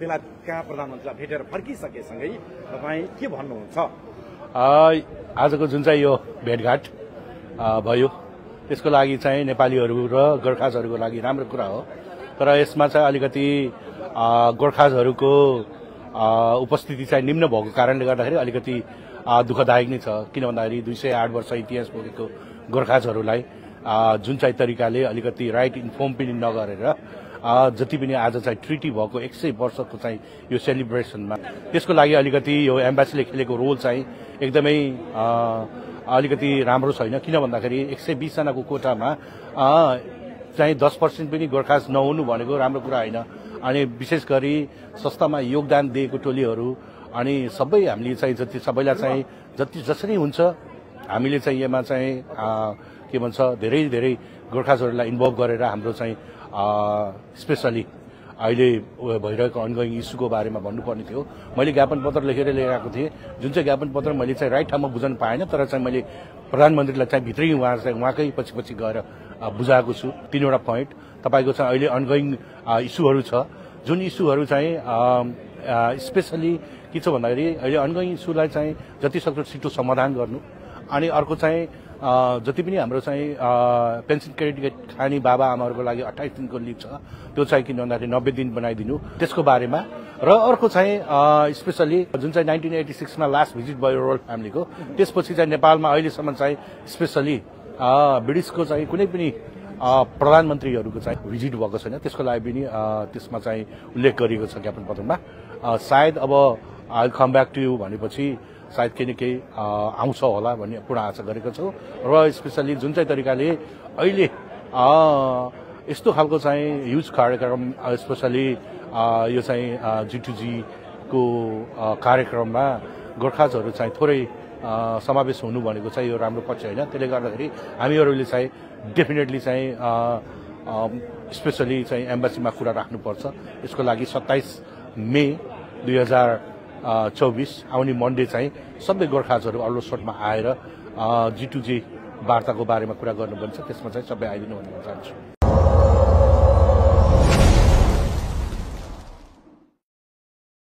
बेलायतका प्रधानमन्त्रीलाई भेटेर फर्किसकेसँगै तपाईँ के भन्नुहुन्छ? आजको जुन चाहिँ यो भेटघाट भयो त्यसको लागि चाहिँ नेपालीहरू र गोर्खाजहरूको लागि राम्रो कुरा हो। तर यसमा चाहिँ अलिकति गोर्खाजहरूको उपस्थिति चाहिँ निम्न भएको कारणले गर्दाखेरि अलिकति दुःखदायक नै छ। किन भन्दाखेरि 208 वर्ष इतिहास बोकेको गोर्खाजहरूलाई जुन चाहिँ तरिकाले अलिकति राइट इन्फर्म पनि नगरेर जति पनि आज चाहिँ ट्रिटी भएको 100 वर्षको चाहिँ यो सेलिब्रेसनमा त्यसको लागि अलिकति यो एम्बेसीले खेलेको रोल चाहिँ एकदमै अलिकति राम्रो छैन। किन भन्दाखेरि 120 जनाको कोटामा चाहिँ 10% पनि गोर्खाज नहुनु भनेको राम्रो कुरा होइन। अनि विशेष गरी संस्थामा योगदान दिएको टोलीहरू अनि सबै हामीले चाहिँ सबैलाई चाहिँ जसरी हुन्छ हामीले चाहिँ यसमा चाहिँ के भन्छ धेरै धेरै गोर्खाजहरूलाई इन्भल्भ गरेर हाम्रो चाहिँ स्पेसली अहिले भइरहेको अनगोइङ इस्युको बारेमा भन्नुपर्ने थियो। मैले ज्ञापन पत्र लेखेर लिएर आएको थिएँ, जुन चाहिँ ज्ञापन पत्र मैले चाहिँ राइट ठाउँमा बुझ्न पाएन, तर चाहिँ मैले प्रधानमन्त्रीलाई चाहिँ भित्रै उहाँकै पछि गएर बुझाएको छु। 3वटा पोइन्ट तपाईँको चाहिँ अहिले अनगोइङ इस्युहरू छ, जुन इस्युहरू चाहिँ स्पेसली के छ भन्दाखेरि अहिले अनगोइङ इस्युलाई चाहिँ जतिसक्दो छिटो समाधान गर्नु। अनि अर्को चाहिँ जति पनि हाम्रो चाहिँ पेन्सन क्रेडिट खाने बाबा आमाहरूको लागि 28 दिनको लिभ छ, त्यो चाहिँ किन भन्दाखेरि 90 दिन बनाइदिनु त्यसको बारेमा। र अर्को चाहिँ स्पेसली जुन चाहिँ 1986 मा लास्ट भिजिट भयो रोयल फ्यामिलीको, त्यसपछि चाहिँ नेपालमा अहिलेसम्म चाहिँ स्पेसली ब्रिटिसको चाहिँ कुनै पनि प्रधानमन्त्रीहरूको चाहिँ भिजिट भएको छैन। त्यसको लागि पनि त्यसमा चाहिँ उल्लेख गरिएको छ ज्ञापन पत्रमा। सायद अब I come back to you भनेपछि सायद केही न केही आउँछ होला भन्ने पूर्ण आशा गरेको छु। र स्पेसली जुन चाहिँ तरिकाले अहिले यस्तो खालको चाहिँ ह्युज कार्यक्रम स्पेसली यो चाहिँ G2G को कार्यक्रममा गोर्खाजहरू चाहिँ थोरै समावेश हुनु भनेको चाहिँ यो राम्रो पक्ष होइन। त्यसले गर्दाखेरि हामीहरूले चाहिँ डेफिनेटली चाहिँ स्पेसली चाहिँ एम्बेसीमा कुरा राख्नुपर्छ। यसको लागि 27 मे 2024 आउने मन्डे चाहिँ सबै गोर्खाजहरू अल्लोसोटमा आएर G2G वार्ताको बारेमा कुरा गर्नुपर्छ। त्यसमा चाहिँ सबै आइदिनु भन्न चाहन्छु।